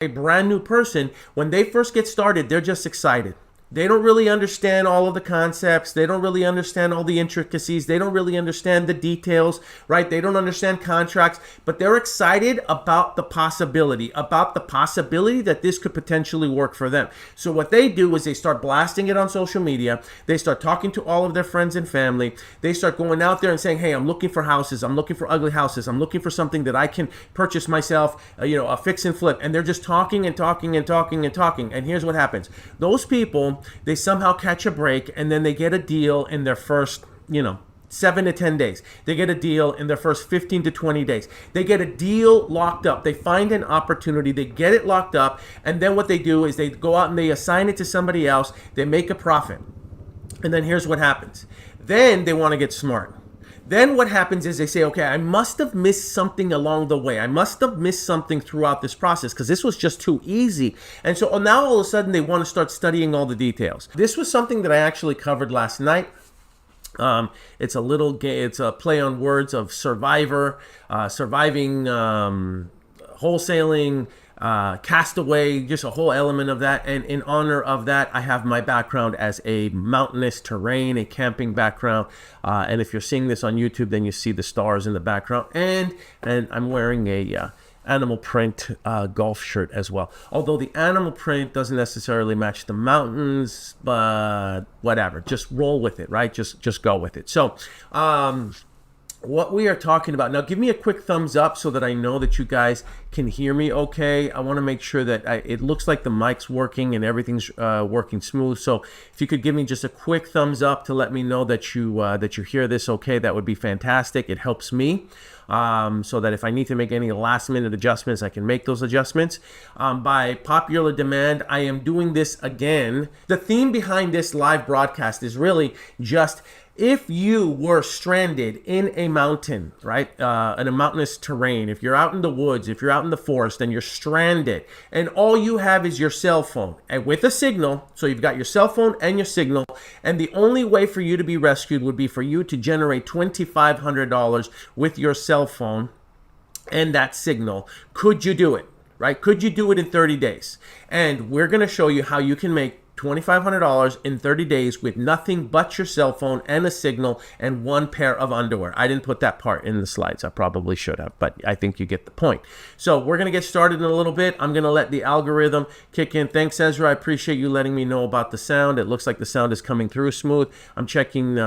A brand new person, when they first get started, they're just excited. They don't really understand all of the concepts. They don't really understand all the intricacies. They don't really understand the details, right? They don't understand contracts, but they're excited about the possibility that this could potentially work for them. So what they do is they start blasting it on social media. They start talking to all of their friends and family. They start going out there and saying, hey, I'm looking for houses. I'm looking for ugly houses. I'm looking for something that I can purchase myself, a fix and flip. And they're just talking and talking and talking and talking. And here's what happens. Those people, they somehow catch a break, and then they get a deal in their first, 7 to 10 days. They get a deal in their first 15 to 20 days. They get a deal locked up. They find an opportunity. They get it locked up. And then what they do is they go out and they assign it to somebody else. They make a profit. And then here's what happens. Then they want to get smart. Then what happens is they say, okay, I must have missed something along the way. I must have missed something throughout this process because this was just too easy. And so now all of a sudden they want to start studying all the details. This was something that I actually covered last night. It's a play on words of surviving, wholesaling, castaway, just a whole element of that. And in honor of that, I have my background as a mountainous terrain, a camping background. And if you're seeing this on YouTube, then you see the stars in the background. And I'm wearing a animal print golf shirt as well. Although the animal print doesn't necessarily match the mountains, but whatever. Just roll with it, right? Just go with it. So, what we are talking about now, give me a quick thumbs up so that I know that you guys can hear me okay. I want to make sure that it looks like the mic's working and everything's working smooth. So if you could give me just a quick thumbs up to let me know that you hear this okay, that would be fantastic. It helps me so that if I need to make any last minute adjustments, I can make those adjustments. By popular demand, I am doing this again. The theme behind this live broadcast is really just, if you were stranded in a mountain, right, in a mountainous terrain, if you're out in the woods, if you're out in the forest and you're stranded and all you have is your cell phone and with a signal, so you've got your cell phone and your signal, and the only way for you to be rescued would be for you to generate $2,500 with your cell phone and that signal, could you do it, right? Could you do it in 30 days? And we're going to show you how you can make $2,500 in 30 days with nothing but your cell phone and a signal and one pair of underwear. I didn't put that part in the slides. I probably should have, but I think you get the point. So we're going to get started in a little bit. I'm going to let the algorithm kick in. Thanks, Ezra. I appreciate you letting me know about the sound. It looks like the sound is coming through smooth. I'm checking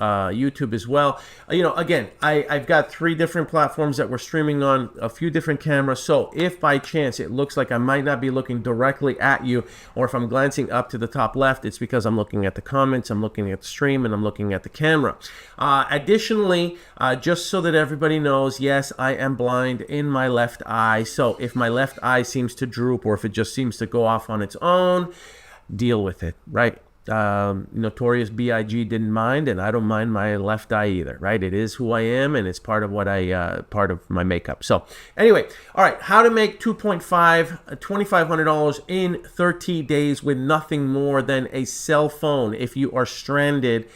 YouTube as well. Again, I've got 3 different platforms that we're streaming on, a few different cameras. So if by chance it looks like I might not be looking directly at you, or if I'm glancing up to the top left, it's because I'm looking at the comments, I'm looking at the stream, and I'm looking at the camera. Additionally, just so that everybody knows, yes, I am blind in my left eye. So if my left eye seems to droop, or if it just seems to go off on its own, deal with it, right? Notorious B.I.G. didn't mind, and I don't mind my left eye either, right? It is who I am, and it's part of what part of my makeup. So anyway, all right, how to make $2,500 in 30 days with nothing more than a cell phone if you are stranded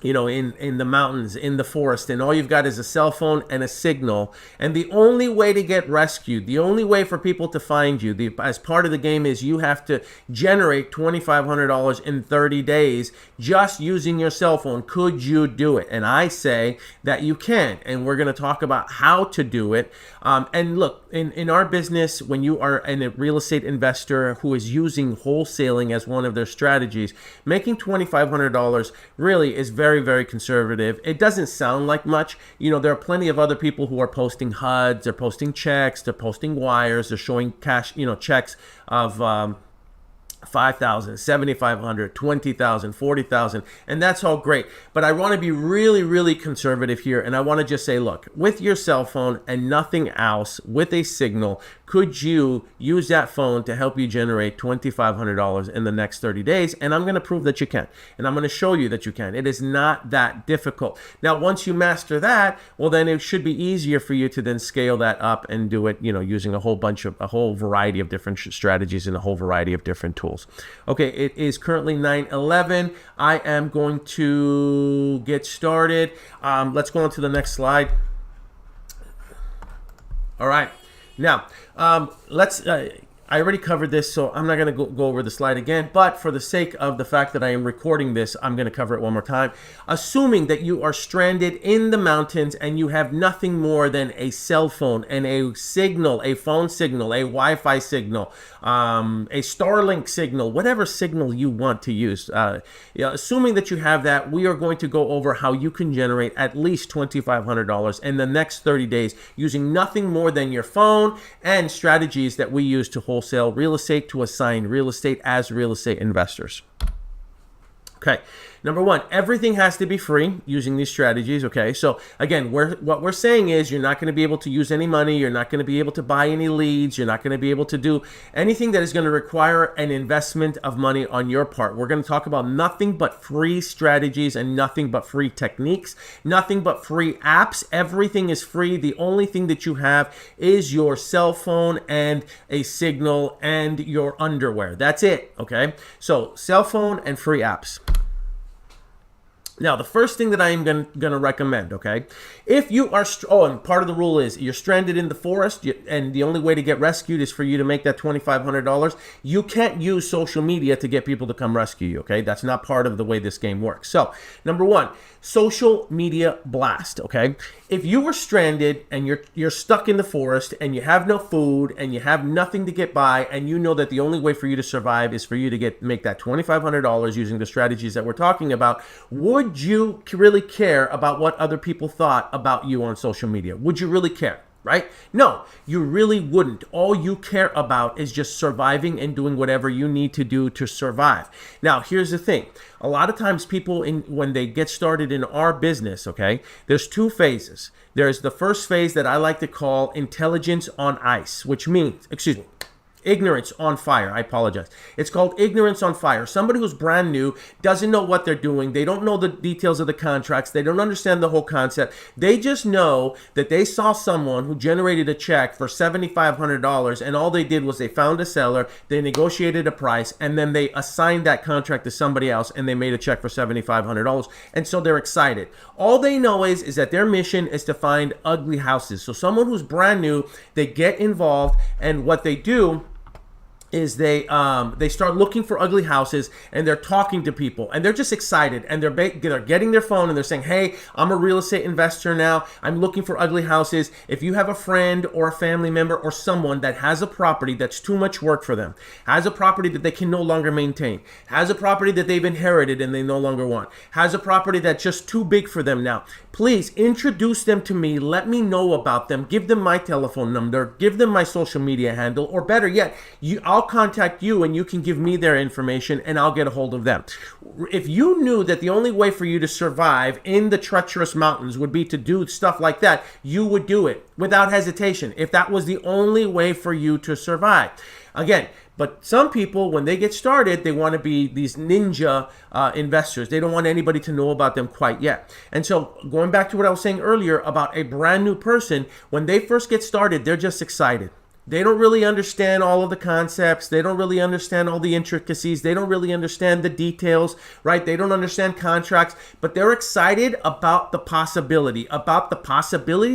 in the mountains, in the forest, and all you've got is a cell phone and a signal. And the only way to get rescued, the only way for people to find you, as part of the game, is you have to generate $2,500 in 30 days just using your cell phone. Could you do it? And I say that you can, and we're going to talk about how to do it. And look, in our business, when you are a real estate investor who is using wholesaling as one of their strategies, making $2,500 really is very, very conservative. It doesn't sound like much. There are plenty of other people who are posting HUDs, they're posting checks, they're posting wires, they're showing cash, checks of $5,000, $7,500, $20,000, $40,000, and that's all great. But I want to be really, really conservative here, and I want to just say, look, with your cell phone and nothing else, with a signal, could you use that phone to help you generate $2,500 in the next 30 days? And I'm going to prove that you can, and I'm going to show you that you can. It is not that difficult. Now, once you master that, well, then it should be easier for you to then scale that up and do it, using a whole variety of different strategies and a whole variety of different tools. Okay, it is currently 9:11. I am going to get started. Let's go on to the next slide. All right. Now, let's. I already covered this, so I'm not going to go over the slide again. But for the sake of the fact that I am recording this, I'm going to cover it one more time. Assuming that you are stranded in the mountains and you have nothing more than a cell phone and a signal, a phone signal, a Wi-Fi signal, a Starlink signal, whatever signal you want to use. Assuming that you have that, we are going to go over how you can generate at least $2,500 in the next 30 days using nothing more than your phone and strategies that we use to wholesale real estate, to assign real estate as real estate investors. Okay, number one, everything has to be free using these strategies, okay? So again, what we're saying is you're not going to be able to use any money, you're not going to be able to buy any leads, you're not going to be able to do anything that is going to require an investment of money on your part. We're going to talk about nothing but free strategies and nothing but free techniques, nothing but free apps. Everything is free. The only thing that you have is your cell phone and a signal and your underwear. That's it, okay? So cell phone and free apps. Now, the first thing that I am going to recommend, okay, if you are, and part of the rule is you're stranded in the forest and the only way to get rescued is for you to make that $2,500, you can't use social media to get people to come rescue you, okay? That's not part of the way this game works. So, number one, social media blast, okay? If you were stranded and you're stuck in the forest and you have no food and you have nothing to get by and you know that the only way for you to survive is for you to make that $2,500 using the strategies that we're talking about, would you really care about what other people thought about you on social media? Would you really care? Right? No, you really wouldn't. All you care about is just surviving and doing whatever you need to do to survive. Now, here's the thing. A lot of times people, when they get started in our business, okay, there's two phases. There's the first phase that I like to call intelligence on ice, which means, ignorance on fire. I apologize. It's called ignorance on fire. Somebody who's brand new doesn't know what they're doing. They don't know the details of the contracts. They don't understand the whole concept. They just know that they saw someone who generated a check for $7,500 and all they did was they found a seller, they negotiated a price, and then they assigned that contract to somebody else and they made a check for $7,500. And so they're excited. All they know is that their mission is to find ugly houses. So someone who's brand new, they get involved, and what they do is they start looking for ugly houses and they're talking to people and they're just excited and they're getting their phone and they're saying, hey, I'm a real estate investor now. I'm looking for ugly houses. If you have a friend or a family member or someone that has a property that's too much work for them, has a property that they can no longer maintain, has a property that they've inherited and they no longer want, has a property that's just too big for them now, please introduce them to me. Let me know about them. Give them my telephone number. Give them my social media handle. Or better yet, I'll contact you and you can give me their information and I'll get a hold of them. If you knew that the only way for you to survive in the treacherous mountains would be to do stuff like that, you would do it without hesitation if that was the only way for you to survive. Again, but some people, when they get started, they want to be these ninja investors. They don't want anybody to know about them quite yet. And so going back to what I was saying earlier about a brand new person, when they first get started, they're just excited. They don't really understand all of the concepts. They don't really understand all the intricacies. They don't really understand the details, right? They don't understand contracts, but they're excited about the possibility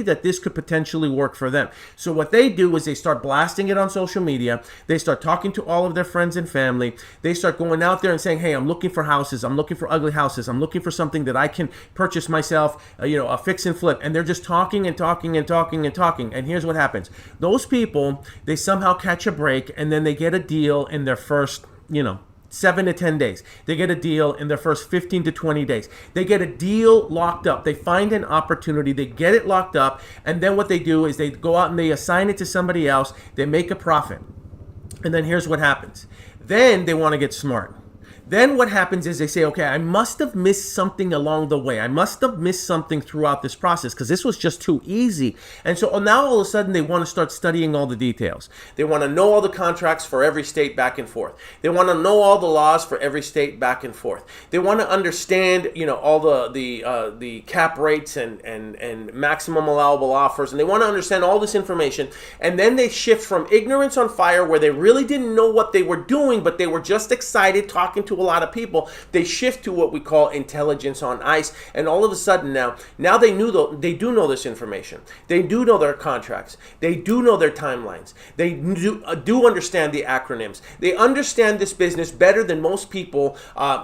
that this could potentially work for them. So what they do is they start blasting it on social media. They start talking to all of their friends and family. They start going out there and saying, hey, I'm looking for houses. I'm looking for ugly houses. I'm looking for something that I can purchase myself, a fix and flip. And they're just talking and talking and talking and talking. And here's what happens. Those people, they somehow catch a break and then they get a deal in their first, 7 to 10 days. They get a deal in their first 15 to 20 days. They get a deal locked up. They find an opportunity. They get it locked up. And then what they do is they go out and they assign it to somebody else. They make a profit. And then here's what happens. Then they want to get smart. Then what happens is they say, okay, I must have missed something along the way. I must have missed something throughout this process because this was just too easy. And so now all of a sudden they want to start studying all the details. They want to know all the contracts for every state back and forth. They want to know all the laws for every state back and forth. They want to understand, all the cap rates and maximum allowable offers. And they want to understand all this information. And then they shift from ignorance on fire where they really didn't know what they were doing, but they were just excited talking to a lot of people, they shift to what we call intelligence on ice, and all of a sudden now they do know this information. They do know their contracts. They do know their timelines. They do understand the acronyms. They understand this business better than most people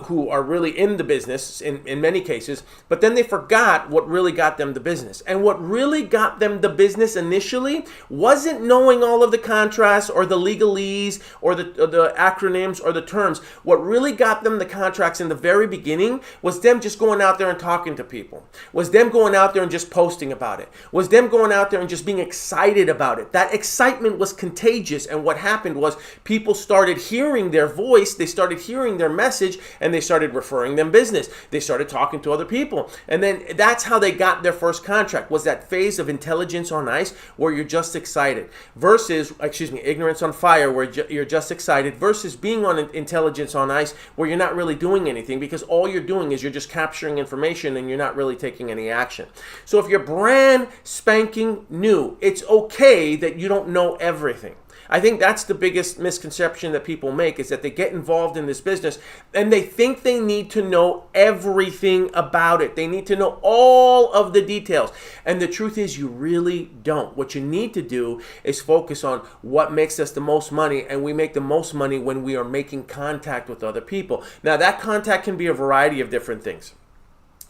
who are really in the business in many cases, but then they forgot what really got them the business. And what really got them the business initially wasn't knowing all of the contracts or the legalese or the acronyms or the terms. What really got them the contracts in the very beginning was them just going out there and talking to people, was them going out there and just posting about it, was them going out there and just being excited about it. That excitement was contagious, and what happened was people started hearing their voice, they started hearing their message, and they started referring them business. They started talking to other people, and then that's how they got their first contract, was that phase of intelligence on ice where you're just excited versus, ignorance on fire where you're just excited versus being on intelligence on ice where you're not really doing anything, because all you're doing is you're just capturing information and you're not really taking any action. So if you're brand spanking new, it's okay that you don't know everything. I think that's the biggest misconception that people make, is that they get involved in this business and they think they need to know everything about it. They need to know all of the details. And the truth is, you really don't. What you need to do is focus on what makes us the most money, and we make the most money when we are making contact with other people. Now, that contact can be a variety of different things.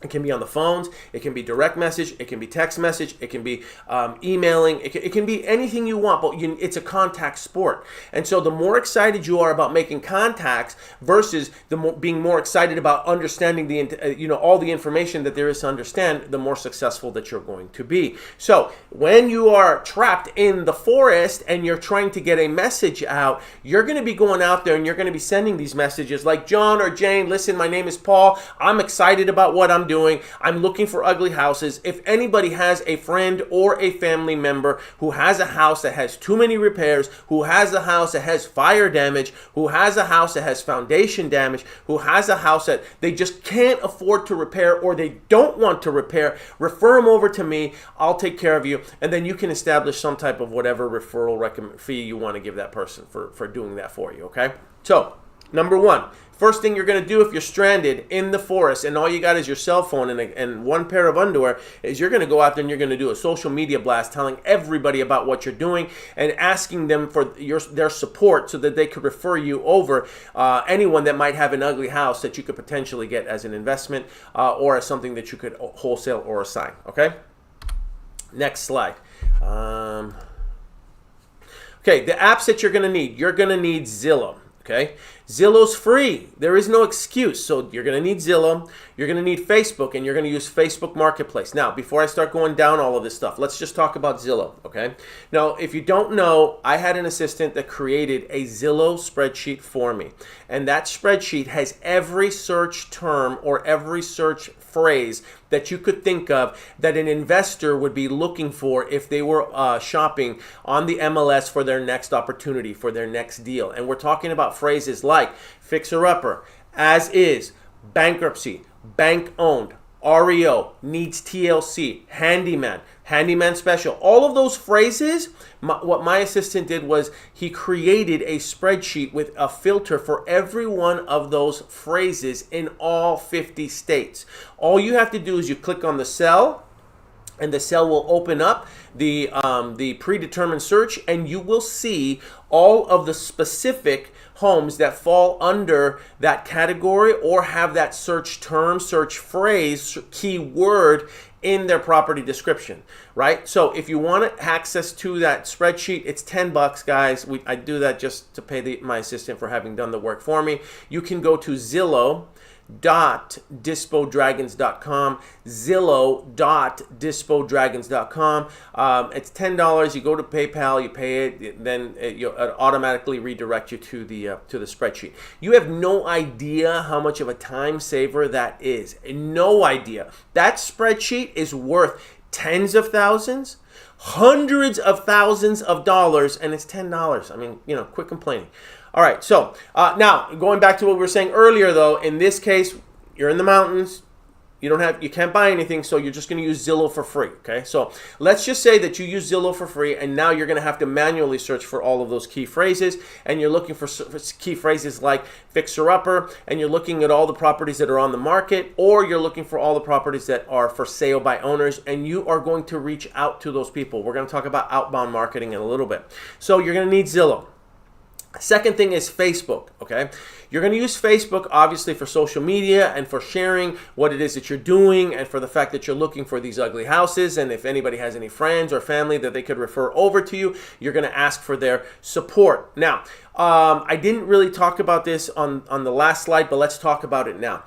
It can be on the phones, it can be direct message, it can be text message, it can be emailing, it can be anything you want, but it's a contact sport. And so the more excited you are about making contacts versus being more excited about understanding all the information that there is to understand, the more successful that you're going to be. So when you are trapped in the forest and you're trying to get a message out, you're going to be going out there and you're going to be sending these messages like, John or Jane, listen, my name is Paul. I'm excited about what I'm doing. I'm looking for ugly houses. If anybody has a friend or a family member who has a house that has too many repairs, who has a house that has fire damage, who has a house that has foundation damage, who has a house that they just can't afford to repair or they don't want to repair, refer them over to me. I'll take care of you. And then you can establish some type of whatever referral fee you want to give that person for doing that for you, okay? So, number one, first thing you're going to do if you're stranded in the forest and all you got is your cell phone and one pair of underwear is you're going to go out there and you're going to do a social media blast telling everybody about what you're doing and asking them for their support so that they could refer you over anyone that might have an ugly house that you could potentially get as an investment or as something that you could wholesale or assign, okay? Next slide. Okay, the apps that you're going to need. You're going to need Zillow. Okay, Zillow's free. There is no excuse. So you're going to need Zillow. You're going to need Facebook, and you're going to use Facebook Marketplace. Now, before I start going down all of this stuff, let's just talk about Zillow. Okay. Now, if you don't know, I had an assistant that created a Zillow spreadsheet for me, and that spreadsheet has every search term or every search phrase that you could think of that an investor would be looking for if they were shopping on the MLS for their next opportunity, for their next deal. And we're talking about phrases like fixer-upper, as is, bankruptcy, bank-owned, REO, needs TLC, handyman, handyman special. All of those phrases, what my assistant did was he created a spreadsheet with a filter for every one of those phrases in all 50 states. All you have to do is you click on the cell, and the cell will open up the predetermined search, and you will see all of the specific homes that fall under that category or have that search term, search phrase, keyword in their property description, right? So if you want access to that spreadsheet, it's $10, guys. I do that just to pay my assistant for having done the work for me. You can go to Zillow.dispodragons.com, Zillow.dispodragons.com. It's $10. You go to PayPal, you pay it, then it automatically redirect you to the spreadsheet. You have no idea how much of a time saver that is. No idea. That spreadsheet is worth tens of thousands, hundreds of thousands of dollars, and it's $10. I mean, quit complaining. All right, so now going back to what we were saying earlier, though, in this case, you're in the mountains, You can't buy anything, so you're just going to use Zillow for free. Okay, so let's just say that you use Zillow for free, and now you're going to have to manually search for all of those key phrases, and you're looking for key phrases like fixer upper, and you're looking at all the properties that are on the market, or you're looking for all the properties that are for sale by owners, and you are going to reach out to those people. We're going to talk about outbound marketing in a little bit. So you're going to need Zillow. Second thing is Facebook, okay? You're going to use Facebook, obviously, for social media and for sharing what it is that you're doing, and for the fact that you're looking for these ugly houses. And if anybody has any friends or family that they could refer over to you, you're going to ask for their support. Now, I didn't really talk about this on the last slide, but let's talk about it now.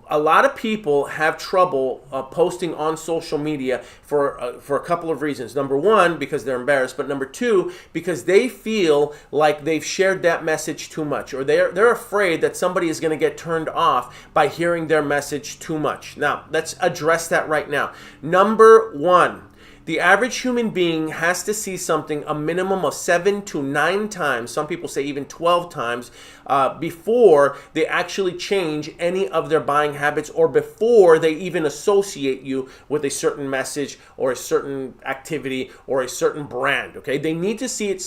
A lot of people have trouble posting on social media for a couple of reasons. Number one, because they're embarrassed, but number two, because they feel like they've shared that message too much, or they're afraid that somebody is going to get turned off by hearing their message too much. Now, let's address that right now. Number one, the average human being has to see something a minimum of 7 to 9 times, some people say even 12 times, before they actually change any of their buying habits, or before they even associate you with a certain message or a certain activity or a certain brand, okay? They need to see it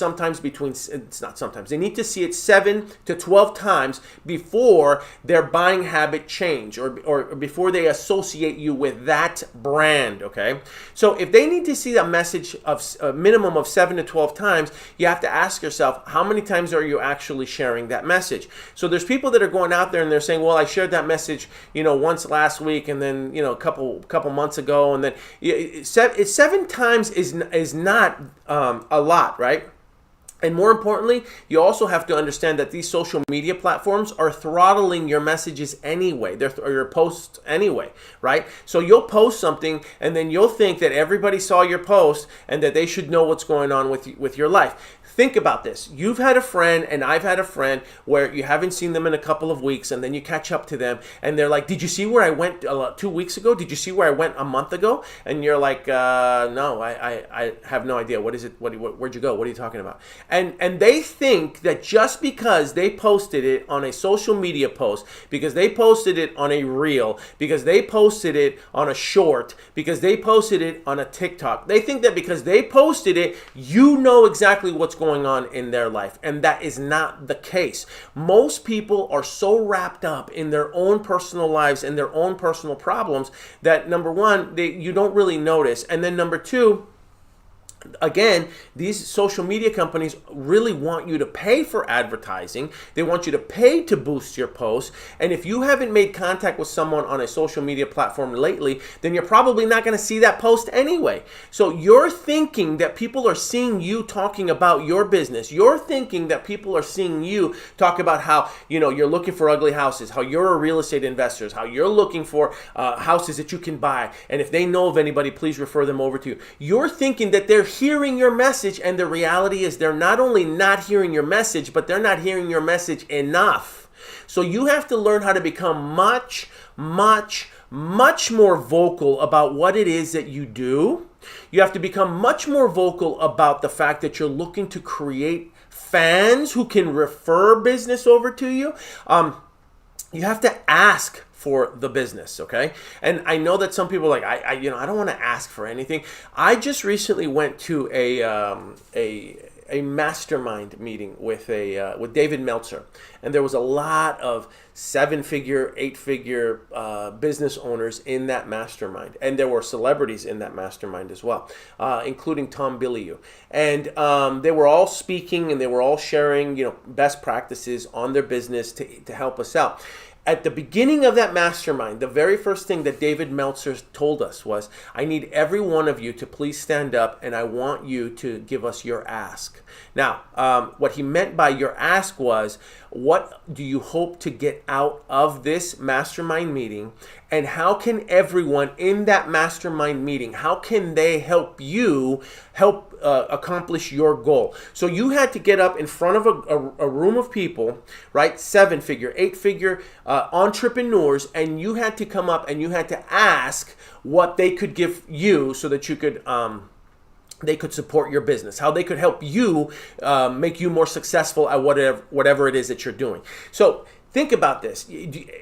they need to see it 7 to 12 times before their buying habit change, or before they associate you with that brand, okay? So if they need to see a message of a minimum of 7 to 12 times, you have to ask yourself, how many times are you actually sharing that message? So there's people that are going out there and they're saying, well, I shared that message, once last week, and then, a couple months ago, and then it's 7 times is not a lot, right? And more importantly, you also have to understand that these social media platforms are throttling your messages anyway, or your posts anyway, right? So you'll post something, and then you'll think that everybody saw your post and that they should know what's going on with your life. Think about this. You've had a friend, and I've had a friend, where you haven't seen them in a couple of weeks, and then you catch up to them, and they're like, did you see where I went 2 weeks ago? Did you see where I went a month ago? And you're like, no, I have no idea. What is it? Where'd you go? What are you talking about? And they think that just because they posted it on a social media post, because they posted it on a reel, because they posted it on a short, because they posted it on a TikTok, they think that because they posted it, you know exactly what's going on in their life. And that is not the case. Most people are so wrapped up in their own personal lives and their own personal problems that, number one, you don't really notice. And then number two, again, these social media companies really want you to pay for advertising. They want you to pay to boost your posts. And if you haven't made contact with someone on a social media platform lately, then you're probably not going to see that post anyway. So you're thinking that people are seeing you talking about your business. You're thinking that people are seeing you talk about how, you're looking for ugly houses, how you're a real estate investor, how you're looking for houses that you can buy. And if they know of anybody, please refer them over to you. You're thinking that they're hearing your message, and the reality is they're not only not hearing your message, but they're not hearing your message enough. So you have to learn how to become much more vocal about what it is that you do. You have to become much more vocal about the fact that you're looking to create fans who can refer business over to you. You have to ask for the business, okay? And I know that some people are like, I don't want to ask for anything. I just recently went to a mastermind meeting with David Meltzer, and there was a lot of 7-figure, 8-figure business owners in that mastermind, and there were celebrities in that mastermind as well, including Tom Bilyeu. And they were all speaking, and they were all sharing, best practices on their business to help us out. At the beginning of that mastermind, the very first thing that David Meltzer told us was, I need every one of you to please stand up, and I want you to give us your ask. Now, what he meant by your ask was, what do you hope to get out of this mastermind meeting? And how can everyone in that mastermind meeting, how can they help you accomplish your goal? So you had to get up in front of a room of people, right? 7-figure, 8-figure entrepreneurs, and you had to come up and you had to ask what they could give you so that you could they could support your business, how they could help you make you more successful at whatever it is that you're doing. So Think about this.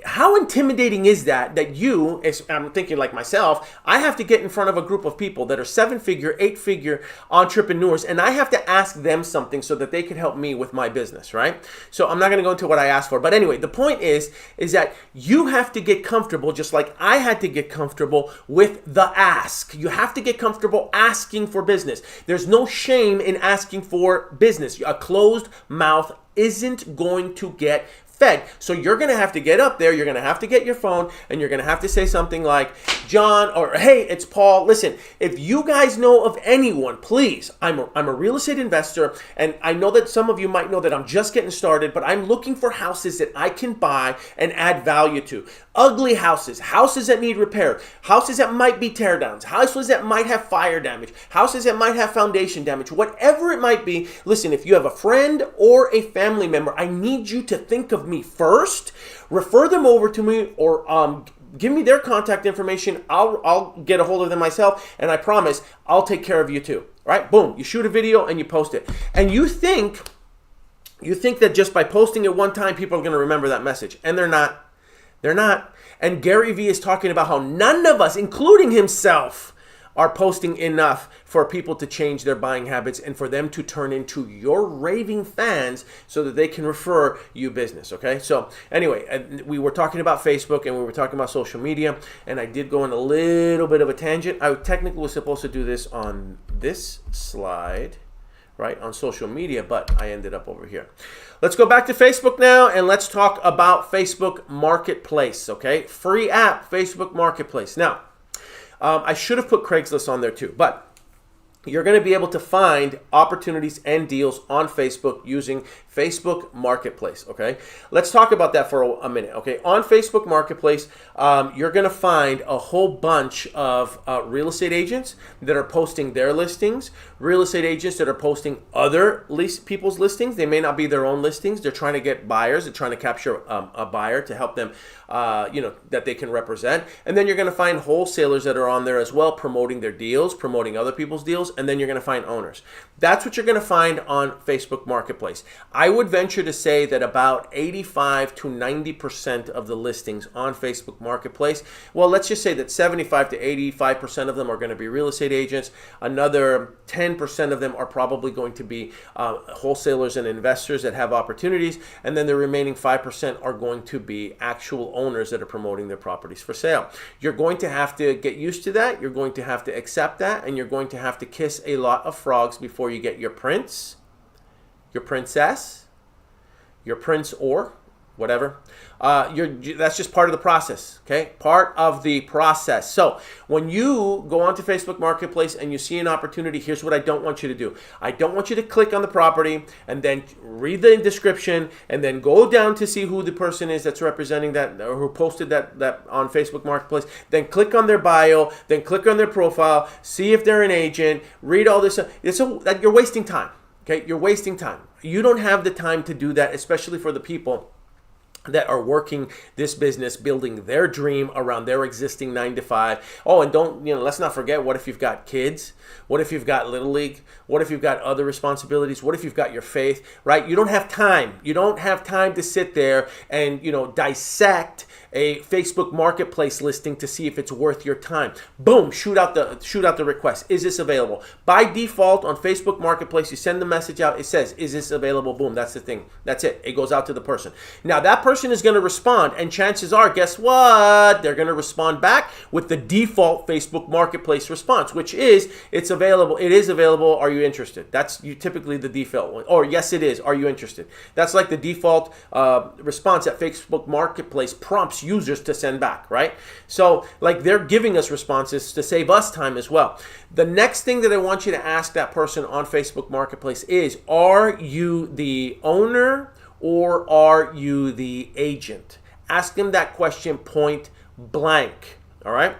How intimidating is that you, I'm thinking like myself, I have to get in front of a group of people that are 7-figure, 8-figure entrepreneurs, and I have to ask them something so that they can help me with my business, right? So I'm not going to go into what I asked for. But anyway, the point is that you have to get comfortable, just like I had to get comfortable with the ask. You have to get comfortable asking for business. There's no shame in asking for business. A closed mouth isn't going to get fed. So you're going to have to get up there, you're going to have to get your phone, and you're going to have to say something like, John, or hey, it's Paul. Listen, if you guys know of anyone, please, I'm a real estate investor, and I know that some of you might know that I'm just getting started, but I'm looking for houses that I can buy and add value to. Ugly houses, houses that need repair, houses that might be tear downs, houses that might have fire damage, houses that might have foundation damage, whatever it might be. Listen, if you have a friend or a family member, I need you to think of me first, refer them over to me, or give me their contact information. I'll get a hold of them myself, and I promise I'll take care of you too. Right? Boom, you shoot a video and you post it. And you think that just by posting it one time, people are going to remember that message, and they're not. They're not. And Gary Vee is talking about how none of us, including himself, are posting enough for people to change their buying habits and for them to turn into your raving fans so that they can refer you business, okay? So anyway, we were talking about Facebook and we were talking about social media, and I did go on a little bit of a tangent. I technically was supposed to do this on this slide, right, on social media, but I ended up over here. Let's go back to Facebook now, and let's talk about Facebook Marketplace, okay? Free app, Facebook Marketplace. Now, I should have put Craigslist on there too, but you're going to be able to find opportunities and deals on Facebook using Facebook Marketplace, okay? Let's talk about that for a minute, okay? On Facebook Marketplace, you're going to find a whole bunch of real estate agents that are posting their listings, real estate agents that are posting other people's listings. They may not be their own listings. They're trying to get buyers. They're trying to capture a buyer to help them, that they can represent. And then you're going to find wholesalers that are on there as well, promoting their deals, promoting other people's deals, and then you're going to find owners. That's what you're going to find on Facebook Marketplace. I would venture to say that about 85 to 90% of the listings on Facebook Marketplace, well, let's just say that 75 to 85% of them are going to be real estate agents. Another 10% of them are probably going to be wholesalers and investors that have opportunities. And then the remaining 5% are going to be actual owners that are promoting their properties for sale. You're going to have to get used to that. You're going to have to accept that. And you're going to have to kiss a lot of frogs before you get your prince, your princess, your prince, or whatever. That's just part of the process, okay? Part of the process. So when you go onto Facebook Marketplace and you see an opportunity, here's what I don't want you to do. I don't want you to click on the property and then read the description and then go down to see who the person is that's representing that or who posted that on Facebook Marketplace. Then click on their bio, then click on their profile, see if they're an agent, read all this. You're wasting time. Okay, you're wasting time. You don't have the time to do that, especially for the people that are working this business, building their dream around their existing 9-to-5. Oh, and let's not forget, what if you've got kids? What if you've got Little League? What if you've got other responsibilities? What if you've got your faith, right? You don't have time. You don't have time to sit there and, dissect a Facebook Marketplace listing to see if it's worth your time. Boom, shoot out the request. Is this available? By default on Facebook Marketplace, you send the message out. It says, is this available? Boom, that's the thing. That's it. It goes out to the person. Now that person is going to respond, and chances are, guess what? They're going to respond back with the default Facebook Marketplace response, which is, it's available. It is available. Are you interested? That's typically the default one. Or yes, it is. Are you interested? That's like the default response that Facebook Marketplace prompts users to send back, right? So like they're giving us responses to save us time as well. The next thing that I want you to ask that person on Facebook Marketplace is, are you the owner or are you the agent? Ask them that question point blank, all right?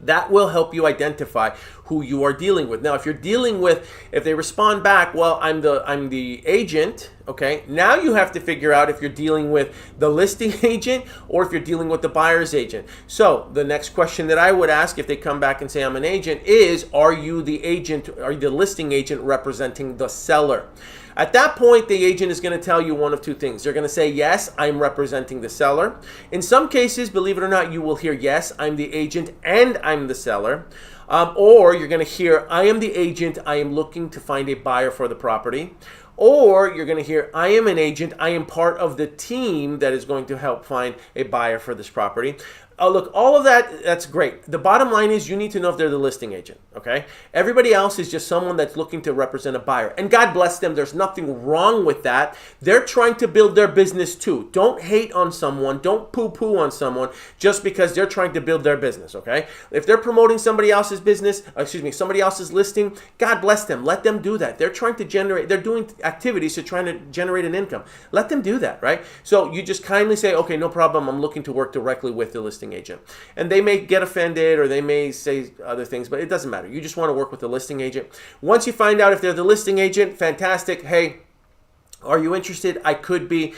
That will help you identify who you are dealing with. Now, if they respond back, well, I'm the agent, okay? Now you have to figure out if you're dealing with the listing agent or if you're dealing with the buyer's agent. So the next question that I would ask if they come back and say I'm an agent is, are you the agent, are you the listing agent representing the seller? At that point, the agent is going to tell you one of two things. They're going to say, yes, I'm representing the seller. In some cases, believe it or not, you will hear, yes, I'm the agent and I'm the seller. Or you're going to hear, I am the agent, I am looking to find a buyer for the property. Or you're going to hear, I am an agent, I am part of the team that is going to help find a buyer for this property. Look, all of that, that's great. The bottom line is you need to know if they're the listing agent, okay? Everybody else is just someone that's looking to represent a buyer. And God bless them, there's nothing wrong with that. They're trying to build their business too. Don't hate on someone, don't poo-poo on someone just because they're trying to build their business, okay? If they're promoting somebody else's business, somebody else's listing, God bless them. Let them do that. They're trying to generate, they're doing activities to trying to generate an income. Let them do that, right? So you just kindly say, okay, no problem, I'm looking to work directly with the listing agent. And they may get offended or they may say other things, but it doesn't matter. You just want to work with the listing agent. Once you find out if they're the listing agent, fantastic. Hey, are you interested? I could be.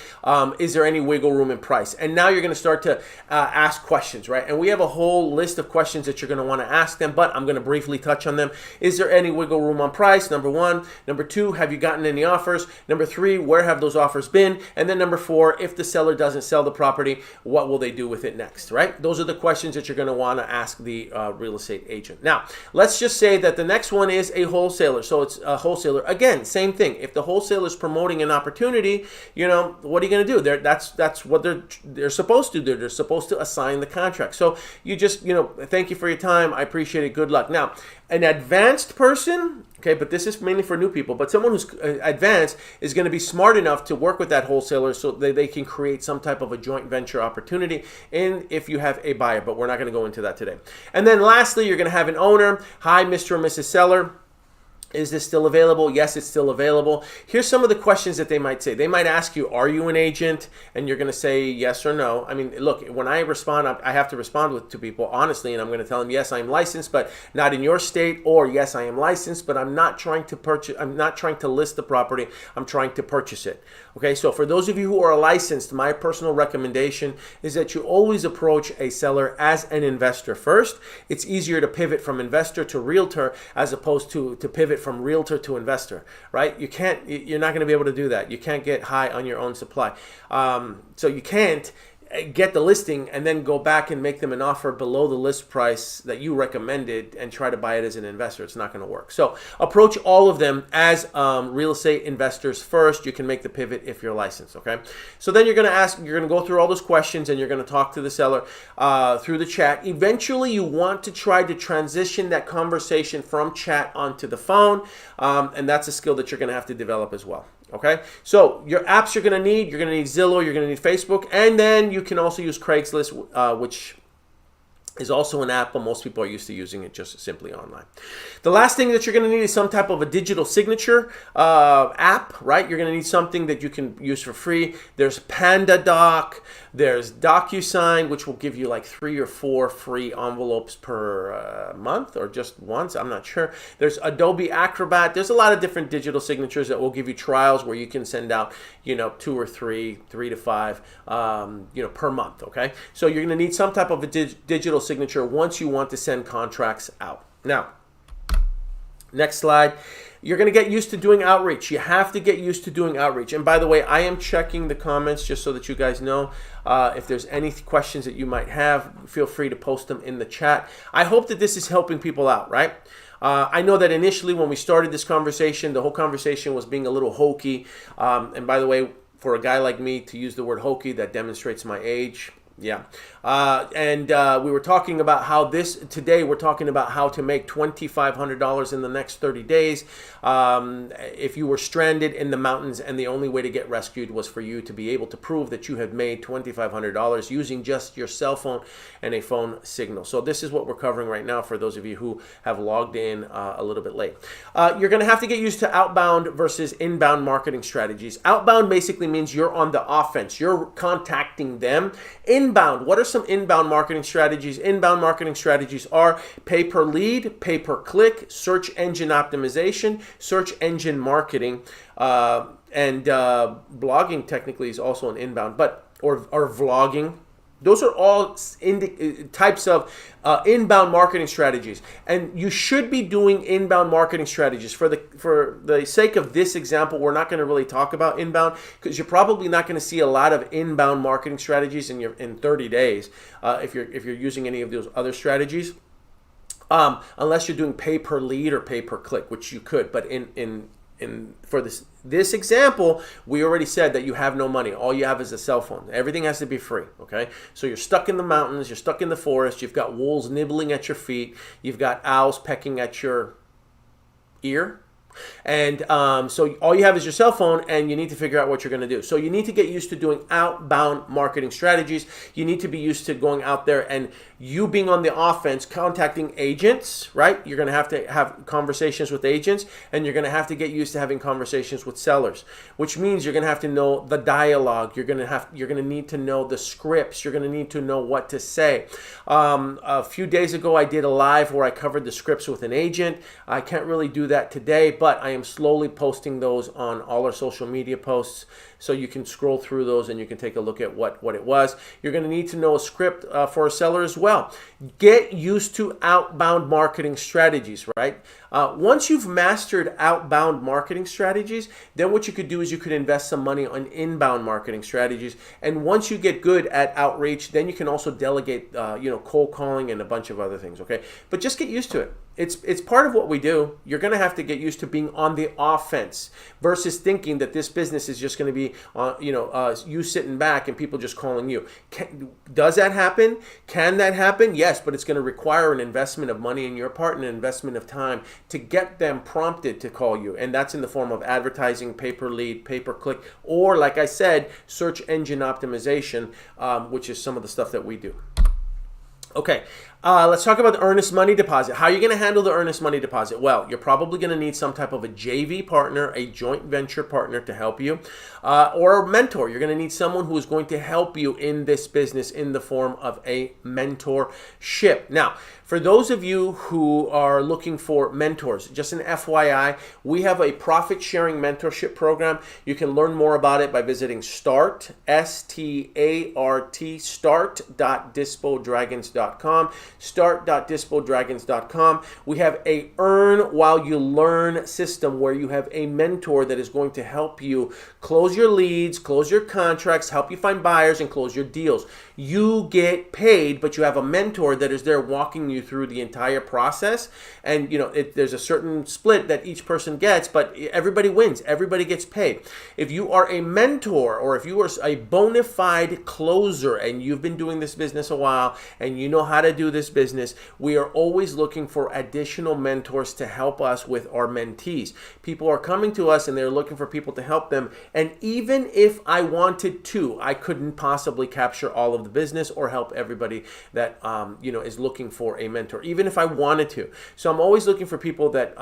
Is there any wiggle room in price? And now you're going to start to ask questions, right? And we have a whole list of questions that you're going to want to ask them, but I'm going to briefly touch on them. Is there any wiggle room on price? Number one. Number two, have you gotten any offers? Number three, where have those offers been? And then number four, if the seller doesn't sell the property, what will they do with it next, right? Those are the questions that you're going to want to ask the real estate agent. Now, let's just say that the next one is a wholesaler. So it's a wholesaler. Again, same thing. If the wholesaler is promoting an opportunity, you know, what are you going to do? That's what they're supposed to do. They're supposed to assign the contract. So you just, you know, thank you for your time. I appreciate it. Good luck. Now, an advanced person, okay, but this is mainly for new people, but someone who's advanced is going to be smart enough to work with that wholesaler so that they can create some type of a joint venture opportunity, and if you have a buyer, but we're not going to go into that today. And then lastly, you're going to have an owner. Hi, Mr. and Mrs. Seller. Is this still available? Yes, it's still available. Here's some of the questions that they might say. They might ask you, are you an agent? And you're going to say yes or no. I mean, look, when I respond, I have to respond to people honestly, and I'm going to tell them, yes, I'm licensed, but not in your state, or yes, I am licensed, but I'm not trying to purchase, I'm not trying to list the property, I'm trying to purchase it. Okay, so for those of you who are licensed, my personal recommendation is that you always approach a seller as an investor first. It's easier to pivot from investor to realtor as opposed to pivot from realtor to investor, right? You're not going to be able to do that. You can't get high on your own supply. So you can't get the listing and then go back and make them an offer below the list price that you recommended and try to buy it as an investor. It's not going to work. So approach all of them as real estate investors first. You can make the pivot if you're licensed, okay? So then you're going to go through all those questions and you're going to talk to the seller through the chat. Eventually, you want to try to transition that conversation from chat onto the phone, and that's a skill that you're going to have to develop as well. Okay, so your apps you're going to need Zillow, you're going to need Facebook, and then you can also use Craigslist, which is also an app, but most people are used to using it just simply online. The last thing that you're going to need is some type of a digital signature app, right? You're going to need something that you can use for free. There's PandaDoc, there's DocuSign, which will give you like 3 or 4 free envelopes per month or just once, I'm not sure. There's Adobe Acrobat. There's a lot of different digital signatures that will give you trials where you can send out, 2 or 3 to 5, per month, okay? So you're going to need some type of a digital signature once you want to send contracts out. Now, next slide. You're going to get used to doing outreach. You have to get used to doing outreach. And by the way, I am checking the comments just so that you guys know if there's any questions that you might have, feel free to post them in the chat. I hope that this is helping people out, right? I know that initially when we started this conversation, the whole conversation was being a little hokey. And by the way, for a guy like me to use the word hokey, that demonstrates my age. Yeah. We were talking about how today we're talking about how to make $2,500 in the next 30 days. If you were stranded in the mountains and the only way to get rescued was for you to be able to prove that you had made $2,500 using just your cell phone and a phone signal. So this is what we're covering right now for those of you who have logged in a little bit late. You're going to have to get used to outbound versus inbound marketing strategies. Outbound basically means you're on the offense. You're contacting them. Inbound, what are some inbound marketing strategies? Inbound marketing strategies are pay per lead, pay per click, search engine optimization, search engine marketing, and blogging technically is also an inbound, or vlogging. Those are all types of inbound marketing strategies, and you should be doing inbound marketing strategies. For the sake of this example, we're not going to really talk about inbound because you're probably not going to see a lot of inbound marketing strategies in 30 days if you're using any of those other strategies. Unless you're doing pay per lead or pay per click, which you could, but for this example, we already said that you have no money. All you have is a cell phone. Everything has to be free, okay? So you're stuck in the mountains, you're stuck in the forest, you've got wolves nibbling at your feet, you've got owls pecking at your ear. And so all you have is your cell phone, and you need to figure out what you're going to do. So you need to get used to doing outbound marketing strategies. You need to be used to going out there and you being on the offense, contacting agents, right? You're going to have conversations with agents, and you're going to have to get used to having conversations with sellers, which means you're going to have to know the dialogue. You're going to need to know the scripts. You're going to need to know what to say. A few days ago, I did a live where I covered the scripts with an agent. I can't really do that today, but I am slowly posting those on all our social media posts, so you can scroll through those and you can take a look at what it was. You're going to need to know a script for a seller as well. Get used to outbound marketing strategies, right? Once you've mastered outbound marketing strategies, then what you could do is you could invest some money on inbound marketing strategies. And once you get good at outreach, then you can also delegate, cold calling and a bunch of other things, okay? But just get used to it. It's part of what we do. You're going to have to get used to being on the offense versus thinking that this business is just going to be, you sitting back and people just calling you. Does that happen? Can that happen? Yes, but it's going to require an investment of money on your part and an investment of time to get them prompted to call you. And that's in the form of advertising, pay-per-lead, pay-per-click, or like I said, search engine optimization, which is some of the stuff that we do. Okay, let's talk about the earnest money deposit. How are you going to handle the earnest money deposit? Well, you're probably going to need some type of a JV partner, a joint venture partner to help you, or a mentor. You're going to need someone who is going to help you in this business in the form of a mentorship. Now, for those of you who are looking for mentors, just an FYI, we have a profit-sharing mentorship program. You can learn more about it by visiting start.dispodragons.com. Start.dispodragons.com. We have a earn while you learn system where you have a mentor that is going to help you close your leads, close your contracts, help you find buyers, and close your deals. You get paid, but you have a mentor that is there walking you through the entire process. And there's a certain split that each person gets, but everybody wins. Everybody gets paid. If you are a mentor, or if you are a bona fide closer and you've been doing this business a while and you know how to do this business, we are always looking for additional mentors to help us with our mentees. People are coming to us and they're looking for people to help them. And even if I wanted to, I couldn't possibly capture all of the business or help everybody that is looking for a mentor, even if I wanted to. So I'm always looking for people that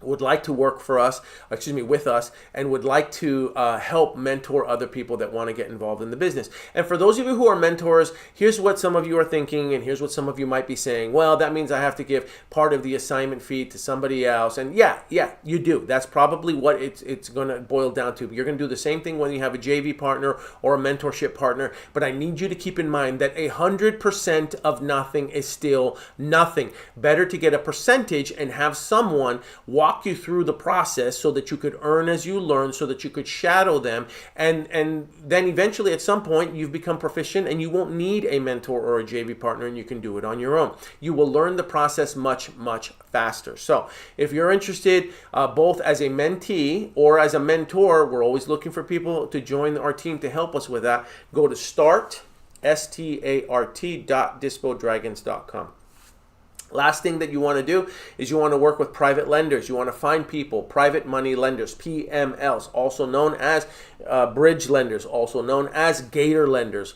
would like to work with us, and would like to help mentor other people that want to get involved in the business. And for those of you who are mentors, here's what some of you are thinking, and here's what some of you might be saying. Well, that means I have to give part of the assignment fee to somebody else. And yeah, you do. That's probably what it's going to boil down to. You're going to do the same thing when you have a JV partner or a mentorship partner. But I need you to keep in mind that 100% of nothing is still nothing. Better to get a percentage and have someone walk you through the process so that you could earn as you learn, so that you could shadow them, and then eventually at some point you've become proficient and you won't need a mentor or a JV partner, and you can do it on your own. You will learn the process much faster. So if you're interested both as a mentee or as a mentor, we're always looking for people to join our team to help us with that. Go to start.dispodragons.com. Last thing that you want to do is you want to work with private lenders. You want to find people, private money lenders, PMLs, also known as bridge lenders, also known as gator lenders.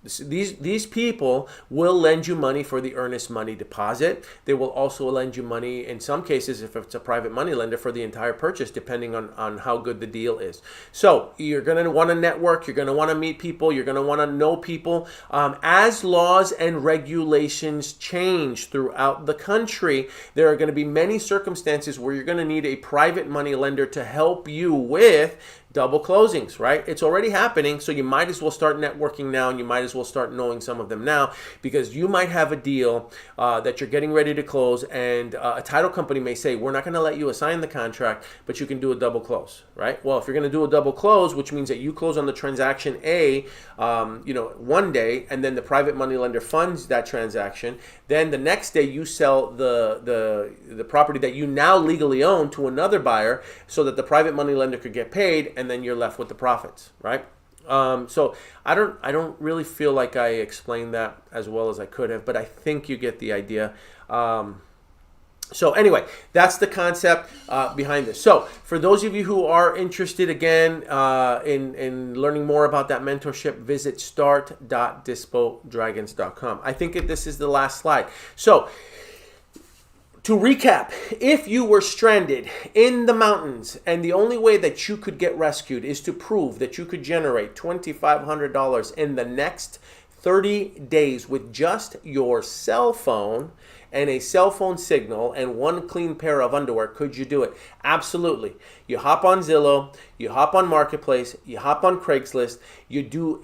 These people will lend you money for the earnest money deposit. They will also lend you money, in some cases, if it's a private money lender, for the entire purchase, depending on how good the deal is. So you're going to want to network. You're going to want to meet people. You're going to want to know people. As laws and regulations change throughout the country, there are going to be many circumstances where you're going to need a private money lender to help you with double closings, right? It's already happening, so you might as well start networking now, and you might as well start knowing some of them now, because you might have a deal that you're getting ready to close, and a title company may say, we're not going to let you assign the contract, but you can do a double close, right? Well, if you're going to do a double close, which means that you close on the transaction A, one day, and then the private money lender funds that transaction, then the next day you sell the property that you now legally own to another buyer, so that the private money lender could get paid, and then you're left with the profits, right? So I don't really feel like I explained that as well as I could have, but I think you get the idea. So anyway, that's the concept behind this. So for those of you who are interested, again, in learning more about that mentorship, visit start.dispodragons.com. I think this is the last slide. So to recap, if you were stranded in the mountains and the only way that you could get rescued is to prove that you could generate $2,500 in the next 30 days with just your cell phone and a cell phone signal and one clean pair of underwear, could you do it? Absolutely. You hop on Zillow, you hop on Marketplace, you hop on Craigslist, you do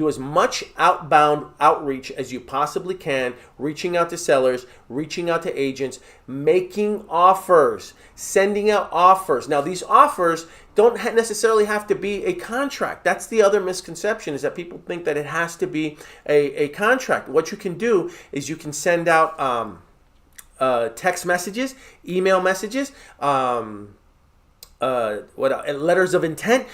as much outbound outreach as you possibly can, reaching out to sellers, reaching out to agents, making offers, sending out offers. Now, these offers don't necessarily have to be a contract. That's the other misconception, is that people think that it has to be a contract. What you can do is you can send out text messages, email messages, letters of intent.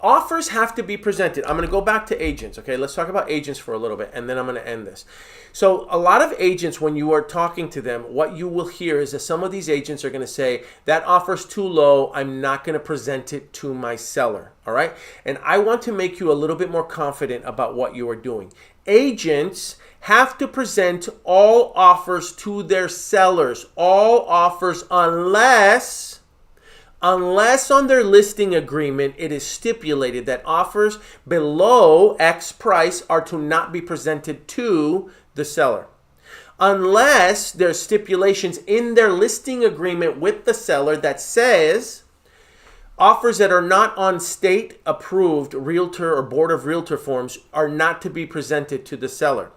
Offers have to be presented. I'm going to go back to agents. Okay, let's talk about agents for a little bit, and then I'm going to end this. So a lot of agents, when you are talking to them, what you will hear is that some of these agents are going to say, that offer's too low, I'm not going to present it to my seller. All right, and I want to make you a little bit more confident about what you are doing. Agents have to present all offers to their sellers, all offers, unless on their listing agreement it is stipulated that offers below X price are to not be presented to the seller. Unless there's stipulations in their listing agreement with the seller that says offers that are not on state approved realtor or board of realtor forms are not to be presented to the seller.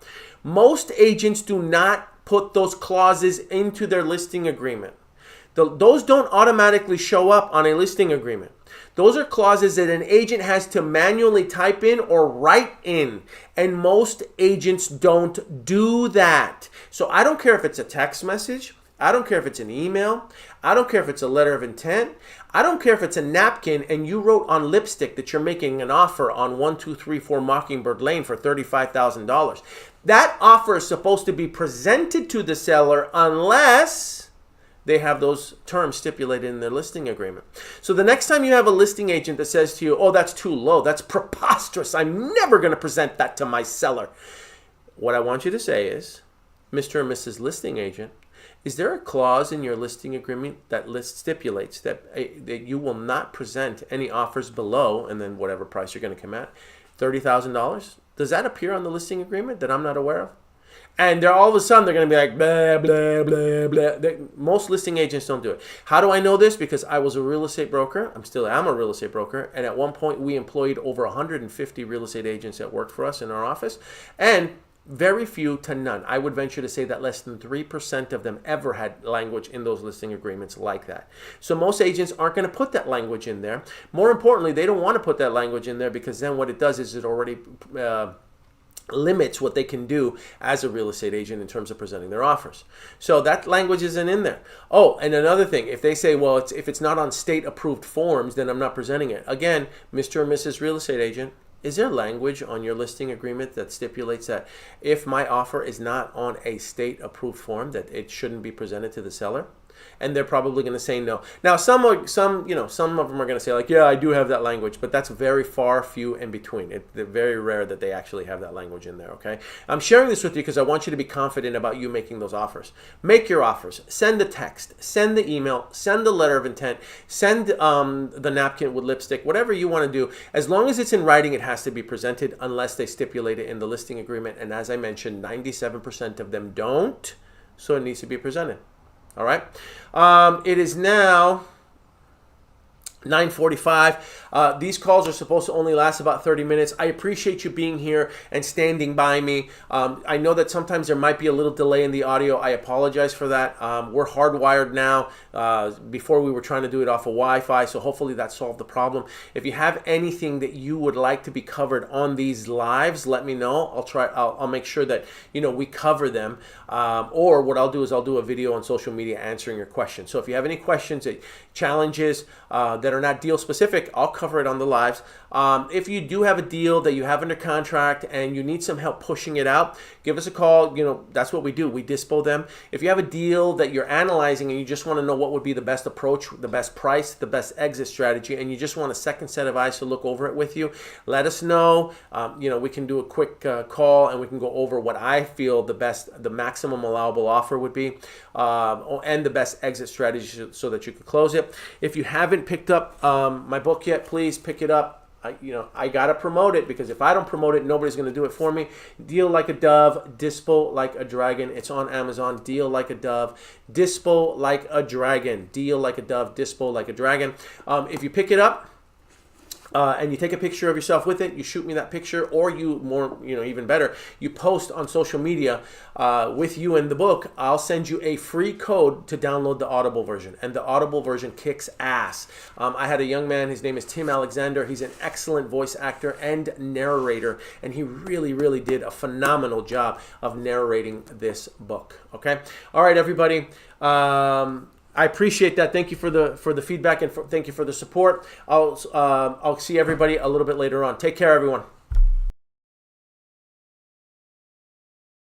Most agents do not put those clauses into their listing agreement. Those don't automatically show up on a listing agreement. Those are clauses that an agent has to manually type in or write in, and most agents don't do that. So I don't care if it's a text message, I don't care if it's an email, I don't care if it's a letter of intent, I don't care if it's a napkin and you wrote on lipstick that you're making an offer on 1234 Mockingbird Lane for $35,000. That offer is supposed to be presented to the seller unless they have those terms stipulated in their listing agreement. So the next time you have a listing agent that says to you, oh, that's too low, that's preposterous, I'm never going to present that to my seller. What I want you to say is, Mr. and Mrs. Listing Agent, is there a clause in your listing agreement that stipulates that you will not present any offers below, and then whatever price you're going to come at, $30,000? Does that appear on the listing agreement that I'm not aware of? And they're all of a sudden they're going to be like, blah, blah, blah, blah. Most listing agents don't do it. How do I know this? Because I was a real estate broker. I'm a real estate broker. And at one point we employed over 150 real estate agents that worked for us in our office. And very few to none. I would venture to say that less than 3% of them ever had language in those listing agreements like that. So most agents aren't going to put that language in there. More importantly, they don't want to put that language in there because then what it does is it already limits what they can do as a real estate agent in terms of presenting their offers. So that language isn't in there. Oh, and another thing, if they say, well, if it's not on state approved forms, then I'm not presenting it. Again, Mr. or Mrs. Real Estate Agent, is there language on your listing agreement that stipulates that if my offer is not on a state approved form that it shouldn't be presented to the seller? And they're probably going to say no. Now, some of them are going to say like, yeah, I do have that language, but that's very few in between. They're very rare that they actually have that language in there, okay? I'm sharing this with you because I want you to be confident about you making those offers. Make your offers. Send the text. Send the email. Send the letter of intent. Send the napkin with lipstick, whatever you want to do. As long as it's in writing, it has to be presented unless they stipulate it in the listing agreement. And as I mentioned, 97% of them don't, so it needs to be presented. All right. It is now 9:45. These calls are supposed to only last about 30 minutes. I appreciate you being here and standing by me. I know that sometimes there might be a little delay in the audio. I apologize for that. We're hardwired now. Before we were trying to do it off of Wi-Fi, so hopefully that solved the problem. If you have anything that you would like to be covered on these lives, let me know. I'll make sure that we cover them. Or what I'll do is I'll do a video on social media answering your questions. So if you have any questions, challenges that are not deal specific, I'll cover it on the lives. If you do have a deal that you have under contract and you need some help pushing it out, give us a call. That's what we do. We dispo them. If you have a deal that you're analyzing and you just want to know what would be the best approach, the best price, the best exit strategy, and you just want a second set of eyes to look over it with you, let us know. We can do a quick call and we can go over what I feel the maximum allowable offer would be, and the best exit strategy so that you can close it. If you haven't picked up my book yet, please pick it up. I gotta promote it, because if I don't promote it, nobody's gonna do it for me. Deal Like a Dove, Dispo Like a Dragon. It's on Amazon. Deal Like a Dove, Dispo Like a Dragon. Deal Like a Dove, Dispo Like a Dragon. If you pick it up, and you take a picture of yourself with it, you shoot me that picture, or even better, you post on social media with you in the book, I'll send you a free code to download the Audible version. And the Audible version kicks ass. I had a young man, his name is Tim Alexander. He's an excellent voice actor and narrator, and he really, really did a phenomenal job of narrating this book. Okay? All right, everybody. I appreciate that. Thank you for the feedback, and thank you for the support. I'll see everybody a little bit later on. Take care, everyone.